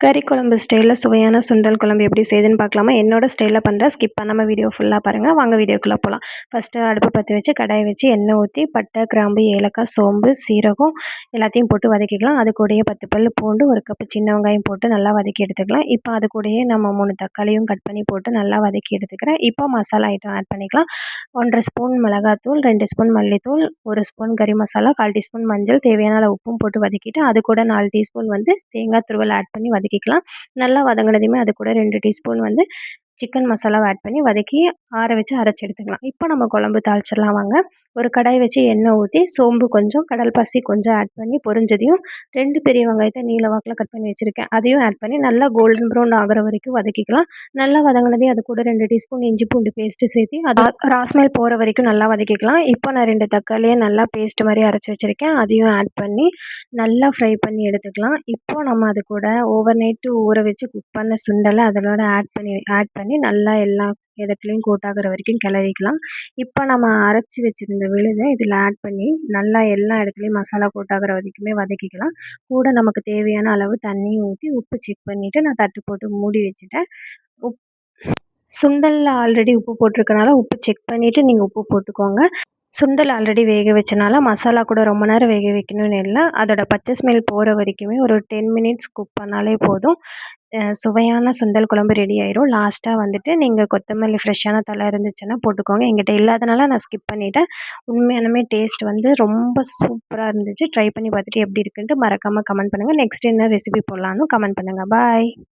கறி குழம்பு ஸ்டைலில் சுவையான சுண்டல் குழம்பு எப்படி செய்யுதுன்னு பார்க்கலாமா? என்னோட ஸ்டைலில் பண்ணுறேன். ஸ்கிப் பண்ணாமல் வீடியோ ஃபுல்லாக பாருங்கள். வாங்க வீடியோக்குள்ளே போகலாம். ஃபஸ்ட்டு அடுப்பு பற்ற வச்சு கடாயை வச்சு எண்ணெய் ஊற்றி பட்டை, கிராம்பு, ஏலக்காய், சோம்பு, சீரகம் எல்லாத்தையும் போட்டு வதக்கிக்கலாம். அது கூடயே 10 பல் பூண்டு, 1 கப்பு சின்ன வெங்காயம் போட்டு நல்லா வதக்கி எடுத்துக்கலாம். இப்போ அது கூடயே நம்ம 3 தக்காளியும் கட் பண்ணி போட்டு நல்லா வதக்கி எடுத்துக்கிறேன். இப்போ மசாலா ஐட்டம் ஆட் பண்ணிக்கலாம். 1 1/2 ஸ்பூன் மிளகாத்தூள், 2 ஸ்பூன் மல்லித்தூள், 1 ஸ்பூன் கறி மசாலா, 1/4 டீஸ்பூன் மஞ்சள், தேவையான அளவு உப்பும் போட்டு வதக்கிட்டு அது கூட 4 டீஸ்பூன் தேங்காய் துருவல் ஆட் பண்ணி வதக்கிக்கலாம். நல்லா வதங்கினதுமே அது கூட 2 டீஸ்பூன் சிக்கன் மசாலாவை ஆட் பண்ணி வதக்கி ஆற வச்சு அரைச்சி எடுத்துக்கலாம். இப்போ நம்ம குழம்பு தாளிச்சிடலாம் வாங்க. ஒரு கடாய் வச்சு எண்ணெய் ஊற்றி சோம்பு கொஞ்சம், கடல் பாசி கொஞ்சம் ஆட் பண்ணி பொரிஞ்சதையும் 2 பெரிய வெங்காயத்தை நீல வாக்கில் கட் பண்ணி வச்சுருக்கேன். அதையும் ஆட் பண்ணி நல்லா கோல்டன் ப்ரௌன் ஆகிற வரைக்கும் வதக்கிக்கலாம். நல்லா வதங்கினதையும் அது கூட 2 டீஸ்பூன் இஞ்சி பூண்டு பேஸ்ட்டு சேர்த்து அது ராஸ்மெல் போகிற வரைக்கும் நல்லா வதக்கிக்கலாம். இப்போ நான் 2 தக்காளியை நல்லா பேஸ்ட் மாதிரி அரைச்சி வச்சுருக்கேன். அதையும் ஆட் பண்ணி நல்லா ஃப்ரை பண்ணி எடுத்துக்கலாம். இப்போ நம்ம அது கூட ஓவர் நைட்டு ஊற வச்சு குக் பண்ண சுண்டலை அதனோட ஆட் பண்ணி நல்லா எல்லா இடத்துலையும் கோட் ஆகிற வரைக்கும் கிளறிக்கலாம். இப்போ நம்ம அரைச்சி வச்சுருந்த விழுதை இதில் ஆட் பண்ணி நல்லா எல்லா இடத்துலையும் மசாலா கோட் ஆகிற வரைக்குமே வதக்கிக்கலாம். கூட நமக்கு தேவையான அளவு தண்ணியும் ஊற்றி உப்பு செக் பண்ணிவிட்டு நான் தட்டு போட்டு மூடி வச்சுட்டேன். சுண்டலில் ஆல்ரெடி உப்பு போட்டிருக்கனால உப்பு செக் பண்ணிவிட்டு நீங்கள் உப்பு போட்டுக்கோங்க. சுண்டல் ஆல்ரெடி வேக வச்சனால மசாலா கூட ரொம்ப நேரம் வேக வைக்கணும்னு இல்லை. அதோட பச்சை ஸ்மெல் போகிற வரைக்குமே ஒரு 10 மினிட்ஸ் குக் பண்ணாலே போதும். சுவையான சுண்டல் குழம்பு ரெடி ஆயிரும். லாஸ்ட்டாக நீங்கள் கொத்தமல்லி ஃப்ரெஷ்ஷான தழை இருந்துச்சுன்னா போட்டுக்கோங்க. என்கிட்ட இல்லாதனால நான் ஸ்கிப் பண்ணிவிட்டேன். உண்மையாலுமே டேஸ்ட் ரொம்ப சூப்பராக இருந்துச்சு. ட்ரை பண்ணி பார்த்துட்டு எப்படி இருக்குன்ட்டு மறக்காமல் கமெண்ட் பண்ணுங்கள். நெக்ஸ்ட் என்ன ரெசிபி போடலான்னு கமெண்ட் பண்ணுங்கள். பாய்.